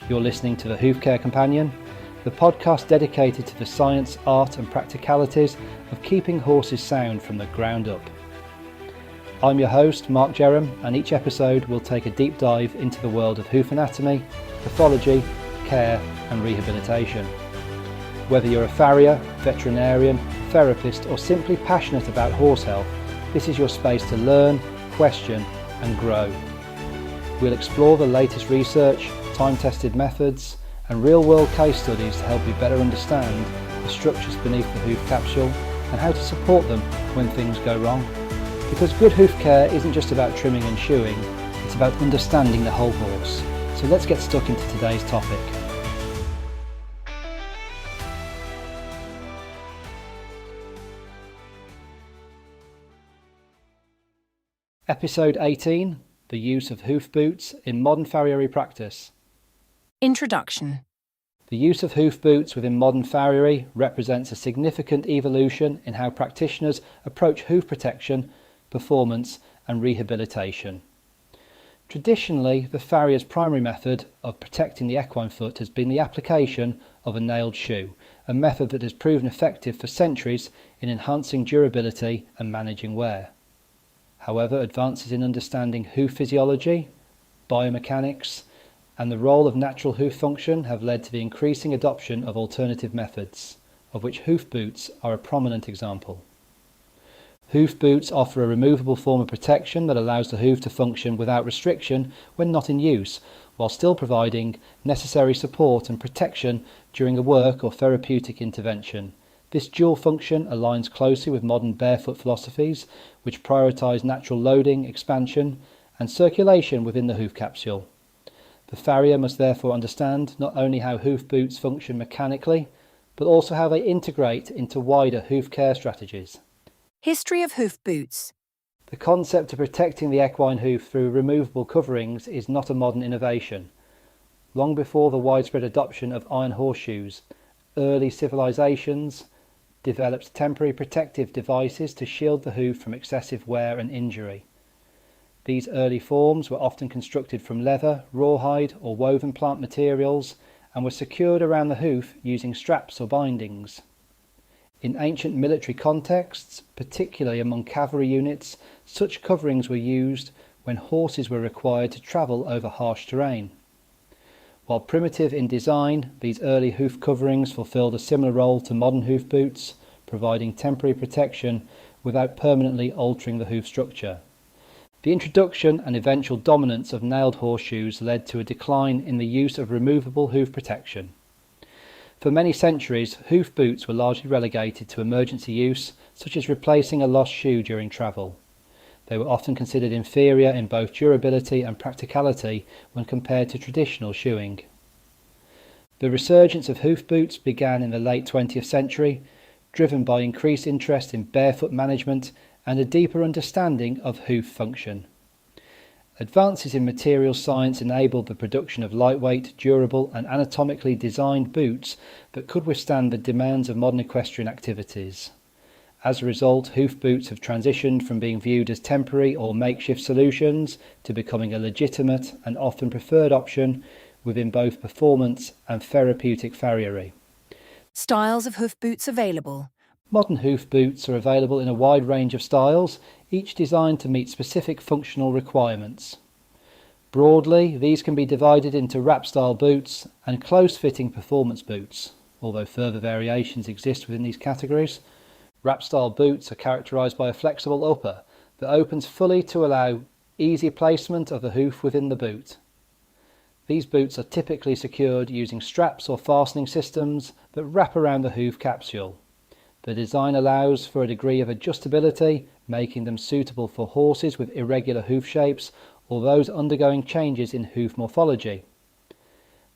You're listening to the Hoofcare Companion, the podcast dedicated to the science, art and practicalities of keeping horses sound from the ground up. I'm your host, Marc Jerram, and each episode will take a deep dive into the world of hoof anatomy, pathology, care and rehabilitation. Whether you're a farrier, veterinarian, therapist or simply passionate about horse health, this is your space to learn, question and grow. We'll explore the latest research, time-tested methods and real-world case studies to help you better understand the structures beneath the hoof capsule and how to support them when things go wrong. Because good hoof care isn't just about trimming and shoeing, it's about understanding the whole horse. So let's get stuck into today's topic. Episode 18, the use of hoof boots in modern farriery practice. Introduction. The use of hoof boots within modern farriery represents a significant evolution in how practitioners approach hoof protection, performance and rehabilitation. Traditionally, the farrier's primary method of protecting the equine foot has been the application of a nailed shoe, a method that has proven effective for centuries in enhancing durability and managing wear. However, advances in understanding hoof physiology, biomechanics, and the role of natural hoof function have led to the increasing adoption of alternative methods, of which hoof boots are a prominent example. Hoof boots offer a removable form of protection that allows the hoof to function without restriction when not in use, while still providing necessary support and protection during a work or therapeutic intervention. This dual function aligns closely with modern barefoot philosophies, which prioritise natural loading, expansion, and circulation within the hoof capsule. The farrier must therefore understand not only how hoof boots function mechanically, but also how they integrate into wider hoof care strategies. History of hoof boots. The concept of protecting the equine hoof through removable coverings is not a modern innovation. Long before the widespread adoption of iron horseshoes, early civilizations developed temporary protective devices to shield the hoof from excessive wear and injury. These early forms were often constructed from leather, rawhide or woven plant materials and were secured around the hoof using straps or bindings. In ancient military contexts, particularly among cavalry units, such coverings were used when horses were required to travel over harsh terrain. While primitive in design, these early hoof coverings fulfilled a similar role to modern hoof boots, providing temporary protection without permanently altering the hoof structure. The introduction and eventual dominance of nailed horseshoes led to a decline in the use of removable hoof protection. For many centuries, hoof boots were largely relegated to emergency use, such as replacing a lost shoe during travel. They were often considered inferior in both durability and practicality when compared to traditional shoeing. The resurgence of hoof boots began in the late 20th century, driven by increased interest in barefoot management and a deeper understanding of hoof function. Advances in materials science enabled the production of lightweight, durable and anatomically designed boots that could withstand the demands of modern equestrian activities. As a result, hoof boots have transitioned from being viewed as temporary or makeshift solutions to becoming a legitimate and often preferred option within both performance and therapeutic farriery. Styles of hoof boots available. Modern hoof boots are available in a wide range of styles, each designed to meet specific functional requirements. Broadly, these can be divided into wrap-style boots and close-fitting performance boots, although further variations exist within these categories. Wrap-style boots are characterised by a flexible upper that opens fully to allow easy placement of the hoof within the boot. These boots are typically secured using straps or fastening systems that wrap around the hoof capsule. The design allows for a degree of adjustability, making them suitable for horses with irregular hoof shapes or those undergoing changes in hoof morphology.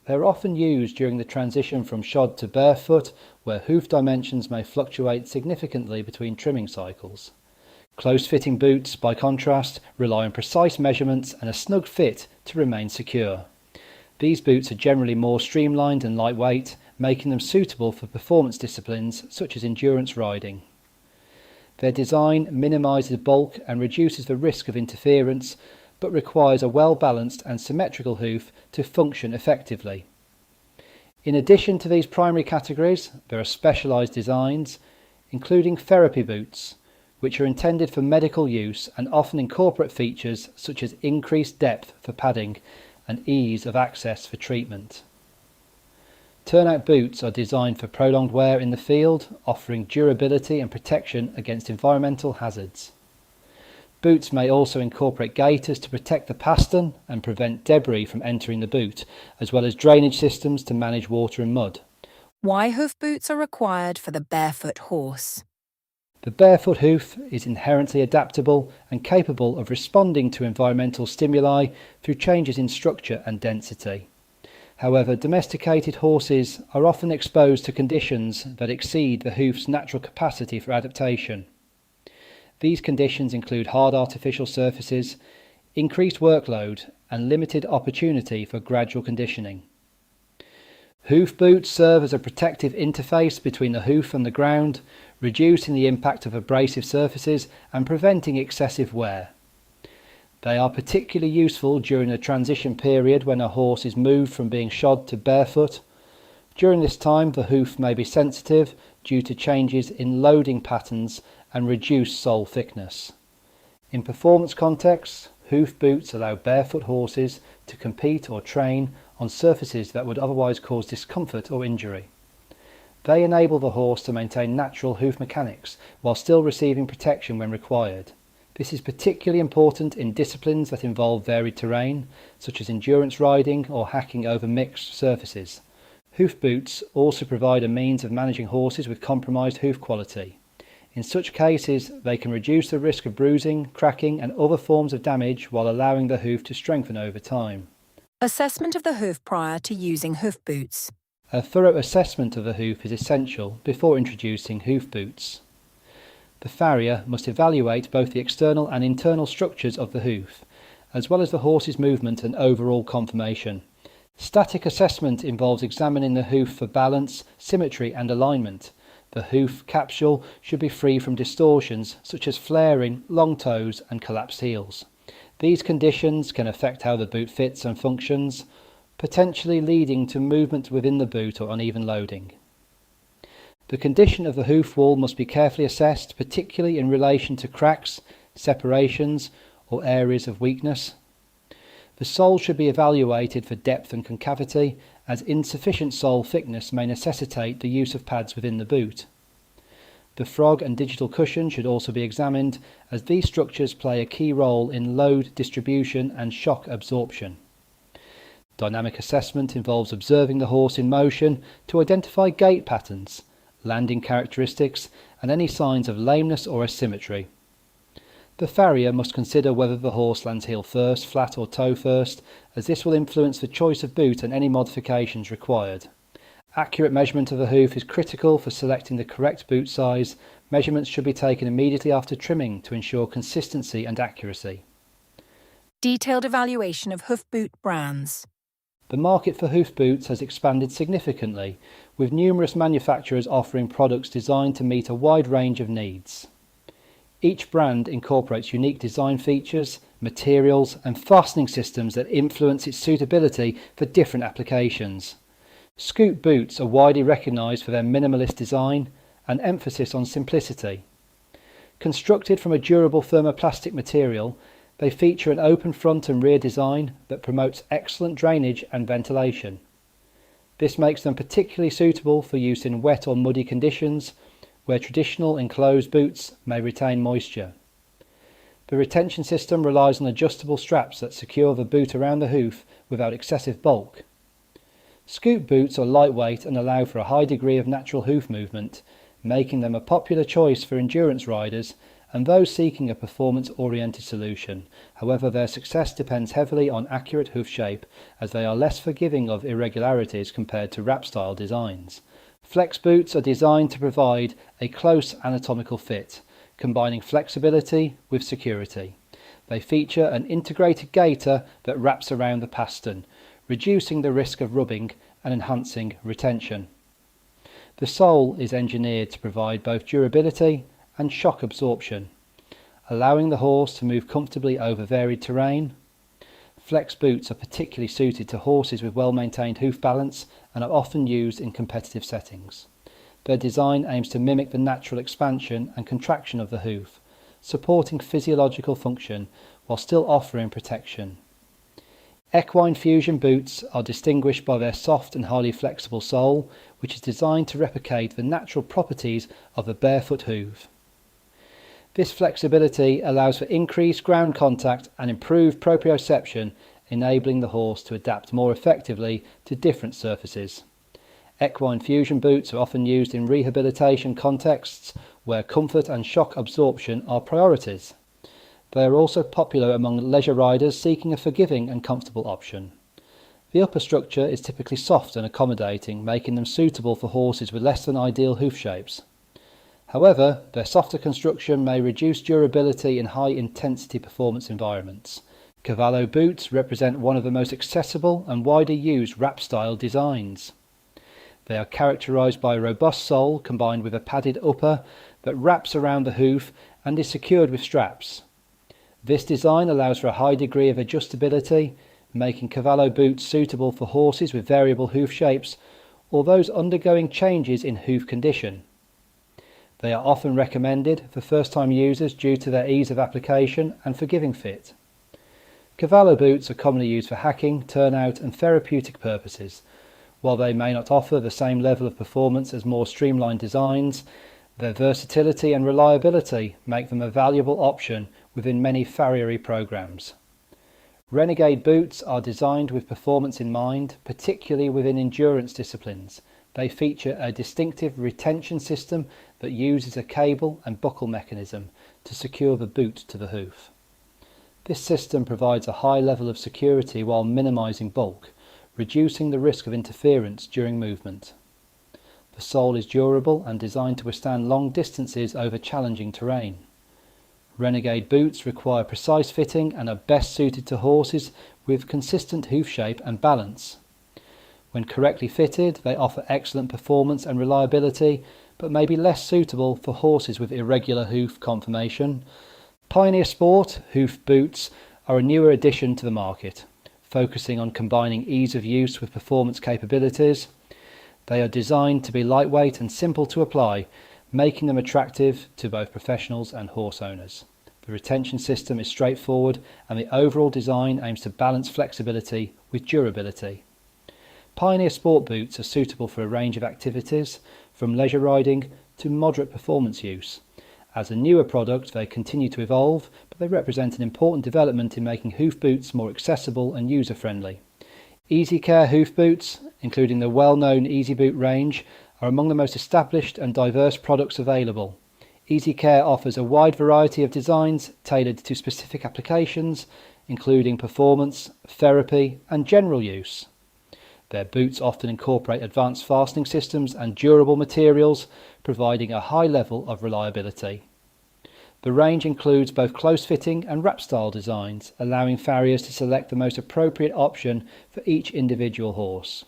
They are often used during the transition from shod to barefoot, where hoof dimensions may fluctuate significantly between trimming cycles. Close-fitting boots, by contrast, rely on precise measurements and a snug fit to remain secure. These boots are generally more streamlined and lightweight, making them suitable for performance disciplines such as endurance riding. Their design minimises bulk and reduces the risk of interference, but requires a well-balanced and symmetrical hoof to function effectively. In addition to these primary categories, there are specialised designs, including therapy boots, which are intended for medical use and often incorporate features such as increased depth for padding and ease of access for treatment. Turnout boots are designed for prolonged wear in the field, offering durability and protection against environmental hazards. Boots may also incorporate gaiters to protect the pastern and prevent debris from entering the boot, as well as drainage systems to manage water and mud. Why hoof boots are required for the barefoot horse. The barefoot hoof is inherently adaptable and capable of responding to environmental stimuli through changes in structure and density. However, domesticated horses are often exposed to conditions that exceed the hoof's natural capacity for adaptation. These conditions include hard artificial surfaces, increased workload, and limited opportunity for gradual conditioning. Hoof boots serve as a protective interface between the hoof and the ground, reducing the impact of abrasive surfaces and preventing excessive wear. They are particularly useful during a transition period when a horse is moved from being shod to barefoot. During this time, the hoof may be sensitive due to changes in loading patterns and reduced sole thickness. In performance contexts, hoof boots allow barefoot horses to compete or train on surfaces that would otherwise cause discomfort or injury. They enable the horse to maintain natural hoof mechanics while still receiving protection when required. This is particularly important in disciplines that involve varied terrain, such as endurance riding or hacking over mixed surfaces. Hoof boots also provide a means of managing horses with compromised hoof quality. In such cases, they can reduce the risk of bruising, cracking and other forms of damage while allowing the hoof to strengthen over time. Assessment of the hoof prior to using hoof boots. A thorough assessment of the hoof is essential before introducing hoof boots. The farrier must evaluate both the external and internal structures of the hoof, as well as the horse's movement and overall conformation. Static assessment involves examining the hoof for balance, symmetry and alignment. The hoof capsule should be free from distortions such as flaring, long toes and collapsed heels. These conditions can affect how the boot fits and functions, potentially leading to movement within the boot or uneven loading. The condition of the hoof wall must be carefully assessed, particularly in relation to cracks, separations or areas of weakness. The sole should be evaluated for depth and concavity, as insufficient sole thickness may necessitate the use of pads within the boot. The frog and digital cushion should also be examined, as these structures play a key role in load distribution and shock absorption. Dynamic assessment involves observing the horse in motion to identify gait patterns, landing characteristics and any signs of lameness or asymmetry. The farrier must consider whether the horse lands heel first, flat or toe first, as this will influence the choice of boot and any modifications required. Accurate measurement of the hoof is critical for selecting the correct boot size. Measurements should be taken immediately after trimming to ensure consistency and accuracy. Detailed evaluation of hoof boot brands. The market for hoof boots has expanded significantly, with numerous manufacturers offering products designed to meet a wide range of needs. Each brand incorporates unique design features, materials and fastening systems that influence its suitability for different applications. Scoot boots are widely recognised for their minimalist design and emphasis on simplicity. Constructed from a durable thermoplastic material, they feature an open front and rear design that promotes excellent drainage and ventilation. This makes them particularly suitable for use in wet or muddy conditions, where traditional enclosed boots may retain moisture. The retention system relies on adjustable straps that secure the boot around the hoof without excessive bulk. Scoot boots are lightweight and allow for a high degree of natural hoof movement, making them a popular choice for endurance riders and those seeking a performance-oriented solution. However, their success depends heavily on accurate hoof shape, as they are less forgiving of irregularities compared to wrap-style designs. Flex boots are designed to provide a close anatomical fit, combining flexibility with security. They feature an integrated gaiter that wraps around the pastern, reducing the risk of rubbing and enhancing retention. The sole is engineered to provide both durability and shock absorption, allowing the horse to move comfortably over varied terrain. Flex boots are particularly suited to horses with well-maintained hoof balance and are often used in competitive settings. Their design aims to mimic the natural expansion and contraction of the hoof, supporting physiological function while still offering protection. Equine fusion boots are distinguished by their soft and highly flexible sole, which is designed to replicate the natural properties of the barefoot hoof. This flexibility allows for increased ground contact and improved proprioception, enabling the horse to adapt more effectively to different surfaces. Equine fusion boots are often used in rehabilitation contexts where comfort and shock absorption are priorities. They are also popular among leisure riders seeking a forgiving and comfortable option. The upper structure is typically soft and accommodating, making them suitable for horses with less than ideal hoof shapes. However, their softer construction may reduce durability in high-intensity performance environments. Cavallo boots represent one of the most accessible and widely used wrap-style designs. They are characterised by a robust sole combined with a padded upper that wraps around the hoof and is secured with straps. This design allows for a high degree of adjustability, making Cavallo boots suitable for horses with variable hoof shapes or those undergoing changes in hoof condition. They are often recommended for first-time users due to their ease of application and forgiving fit. Cavallo boots are commonly used for hacking, turnout and therapeutic purposes. While they may not offer the same level of performance as more streamlined designs, their versatility and reliability make them a valuable option within many farriery programs. Renegade boots are designed with performance in mind, particularly within endurance disciplines. They feature a distinctive retention system that uses a cable and buckle mechanism to secure the boot to the hoof. This system provides a high level of security while minimising bulk, reducing the risk of interference during movement. The sole is durable and designed to withstand long distances over challenging terrain. Renegade boots require precise fitting and are best suited to horses with consistent hoof shape and balance. When correctly fitted, they offer excellent performance and reliability, but may be less suitable for horses with irregular hoof conformation. Pioneer Sport hoof boots are a newer addition to the market, focusing on combining ease of use with performance capabilities. They are designed to be lightweight and simple to apply, making them attractive to both professionals and horse owners. The retention system is straightforward and the overall design aims to balance flexibility with durability. Pioneer Sport boots are suitable for a range of activities, from leisure riding to moderate performance use. As a newer product, they continue to evolve, but they represent an important development in making hoof boots more accessible and user-friendly. EasyCare hoof boots, including the well-known Easy Boot range, are among the most established and diverse products available. EasyCare offers a wide variety of designs tailored to specific applications, including performance, therapy and general use. Their boots often incorporate advanced fastening systems and durable materials, providing a high level of reliability. The range includes both close-fitting and wrap-style designs, allowing farriers to select the most appropriate option for each individual horse.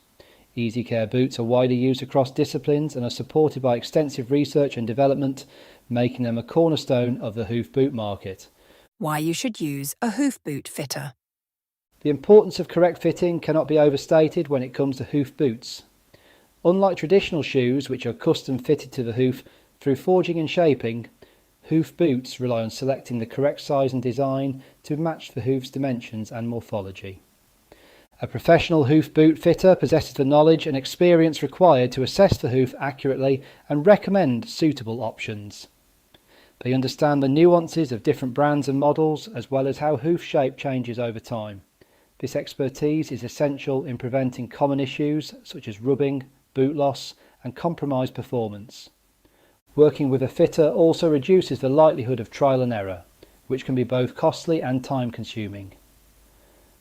EasyCare boots are widely used across disciplines and are supported by extensive research and development, making them a cornerstone of the hoof boot market. Why you should use a hoof boot fitter. The importance of correct fitting cannot be overstated when it comes to hoof boots. Unlike traditional shoes, which are custom fitted to the hoof through forging and shaping, hoof boots rely on selecting the correct size and design to match the hoof's dimensions and morphology. A professional hoof boot fitter possesses the knowledge and experience required to assess the hoof accurately and recommend suitable options. They understand the nuances of different brands and models, as well as how hoof shape changes over time. This expertise is essential in preventing common issues such as rubbing, boot loss and compromised performance. Working with a fitter also reduces the likelihood of trial and error, which can be both costly and time-consuming.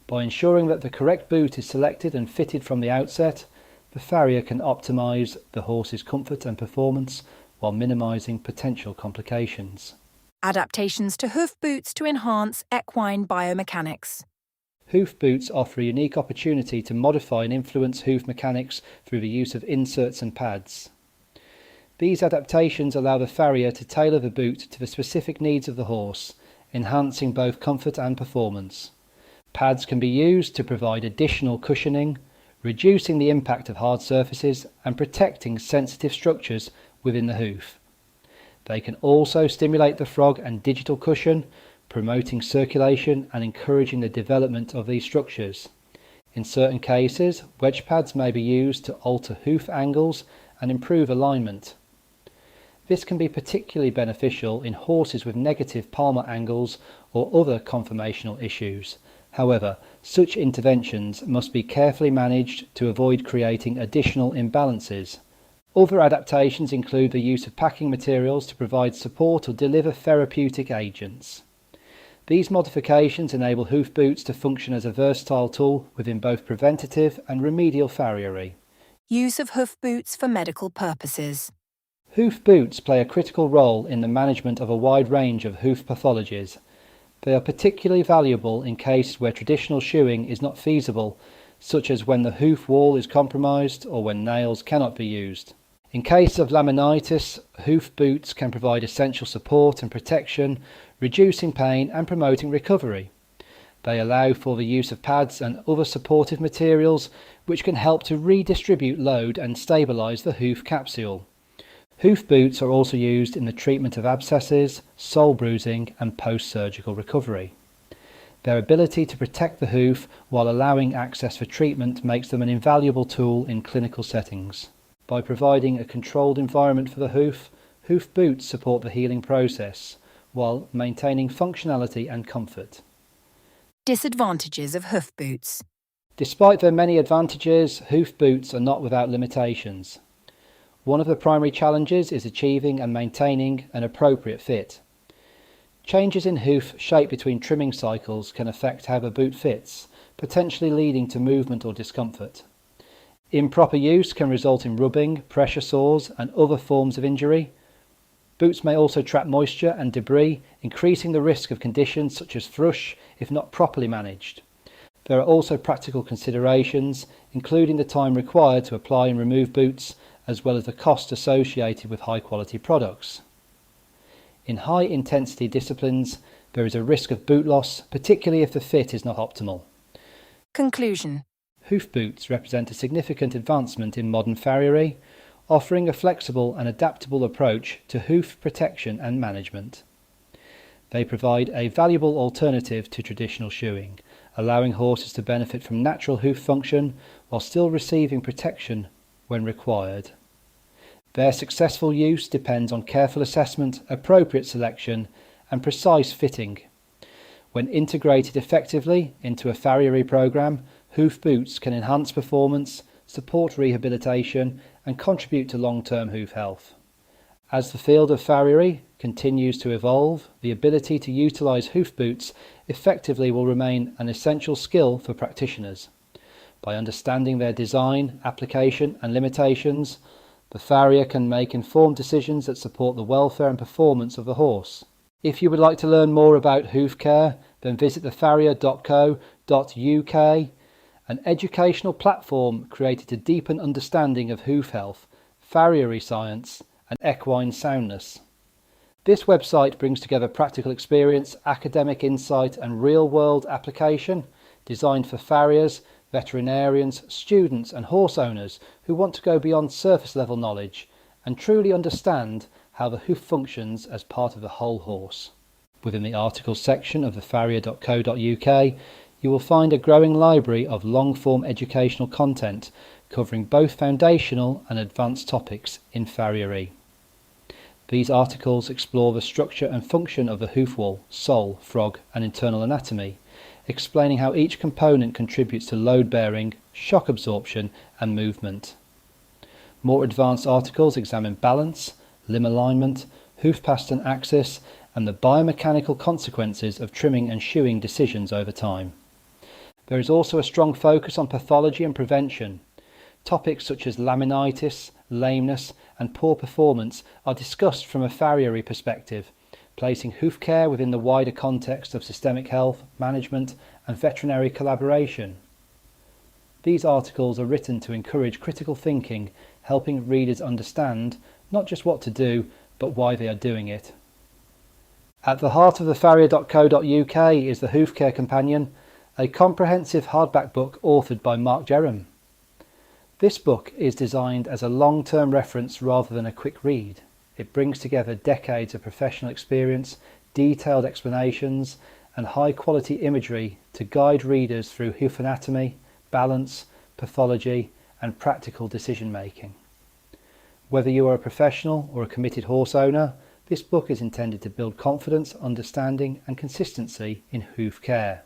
By ensuring that the correct boot is selected and fitted from the outset, the farrier can optimise the horse's comfort and performance while minimising potential complications. Adaptations to hoof boots to enhance equine biomechanics. Hoof boots offer a unique opportunity to modify and influence hoof mechanics through the use of inserts and pads. These adaptations allow the farrier to tailor the boot to the specific needs of the horse, enhancing both comfort and performance. Pads can be used to provide additional cushioning, reducing the impact of hard surfaces and protecting sensitive structures within the hoof. They can also stimulate the frog and digital cushion, promoting circulation and encouraging the development of these structures. In certain cases, wedge pads may be used to alter hoof angles and improve alignment. This can be particularly beneficial in horses with negative palmar angles or other conformational issues. However, such interventions must be carefully managed to avoid creating additional imbalances. Other adaptations include the use of packing materials to provide support or deliver therapeutic agents. These modifications enable hoof boots to function as a versatile tool within both preventative and remedial farriery. Use of hoof boots for medical purposes. Hoof boots play a critical role in the management of a wide range of hoof pathologies. They are particularly valuable in cases where traditional shoeing is not feasible, such as when the hoof wall is compromised or when nails cannot be used. In case of laminitis, hoof boots can provide essential support and protection, reducing pain and promoting recovery. They allow for the use of pads and other supportive materials which can help to redistribute load and stabilise the hoof capsule. Hoof boots are also used in the treatment of abscesses, sole bruising and post-surgical recovery. Their ability to protect the hoof while allowing access for treatment makes them an invaluable tool in clinical settings. By providing a controlled environment for the hoof, hoof boots support the healing process while maintaining functionality and comfort. Disadvantages of hoof boots. Despite their many advantages, hoof boots are not without limitations. One of the primary challenges is achieving and maintaining an appropriate fit. Changes in hoof shape between trimming cycles can affect how the boot fits, potentially leading to movement or discomfort. Improper use can result in rubbing, pressure sores and other forms of injury. Boots may also trap moisture and debris, increasing the risk of conditions such as thrush if not properly managed. There are also practical considerations, including the time required to apply and remove boots, as well as the cost associated with high-quality products. In high-intensity disciplines, there is a risk of boot loss, particularly if the fit is not optimal. Conclusion. Hoof boots represent a significant advancement in modern farriery, offering a flexible and adaptable approach to hoof protection and management. They provide a valuable alternative to traditional shoeing, allowing horses to benefit from natural hoof function while still receiving protection when required. Their successful use depends on careful assessment, appropriate selection, and precise fitting. When integrated effectively into a farriery program, hoof boots can enhance performance, support rehabilitation, and contribute to long-term hoof health. As the field of farriery continues to evolve, the ability to utilise hoof boots effectively will remain an essential skill for practitioners. By understanding their design, application, and limitations, the farrier can make informed decisions that support the welfare and performance of the horse. If you would like to learn more about hoof care, then visit the farrier.co.uk, an educational platform created to deepen understanding of hoof health, farriery science, and equine soundness. This website brings together practical experience, academic insight, and real-world application designed for farriers, veterinarians, students and horse owners who want to go beyond surface level knowledge and truly understand how the hoof functions as part of the whole horse. Within the articles section of the farrier.co.uk, you will find a growing library of long-form educational content covering both foundational and advanced topics in farriery. These articles explore the structure and function of the hoof wall, sole, frog and internal anatomy, explaining how each component contributes to load bearing, shock absorption and movement. More advanced articles examine balance, limb alignment, hoof pastern axis and the biomechanical consequences of trimming and shoeing decisions over time. There is also a strong focus on pathology and prevention. Topics such as laminitis, lameness and poor performance are discussed from a farriery perspective, placing hoof care within the wider context of systemic health, management and veterinary collaboration. These articles are written to encourage critical thinking, helping readers understand not just what to do, but why they are doing it. At the heart of the farrier.co.uk is the Hoofcare Companion, a comprehensive hardback book authored by Marc Jerram. This book is designed as a long-term reference rather than a quick read. It brings together decades of professional experience, detailed explanations, and high-quality imagery to guide readers through hoof anatomy, balance, pathology, and practical decision-making. Whether you are a professional or a committed horse owner, this book is intended to build confidence, understanding, and consistency in hoof care.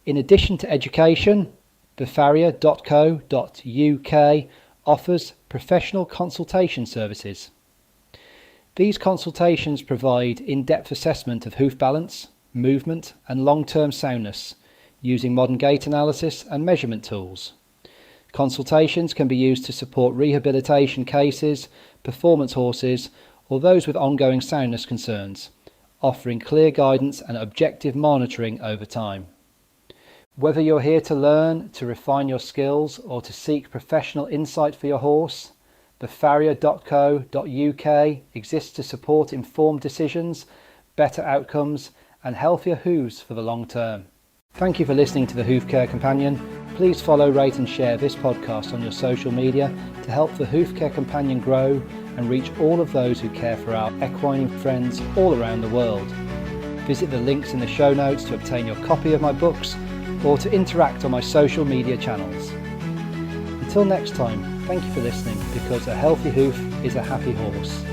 In addition to education, the farrier.co.uk offers professional consultation services. These consultations provide in-depth assessment of hoof balance, movement and long-term soundness using modern gait analysis and measurement tools. Consultations can be used to support rehabilitation cases, performance horses or those with ongoing soundness concerns, offering clear guidance and objective monitoring over time. Whether you're here to learn, to refine your skills or to seek professional insight for your horse, the farrier.co.uk exists to support informed decisions, better outcomes and healthier hooves for the long term. Thank you for listening to the Hoofcare Companion. Please follow, rate and share this podcast on your social media to help the Hoofcare Companion grow and reach all of those who care for our equine friends all around the world. Visit the links in the show notes to obtain your copy of my books or to interact on my social media channels. Until next time, thank you for listening, because a healthy hoof is a happy horse.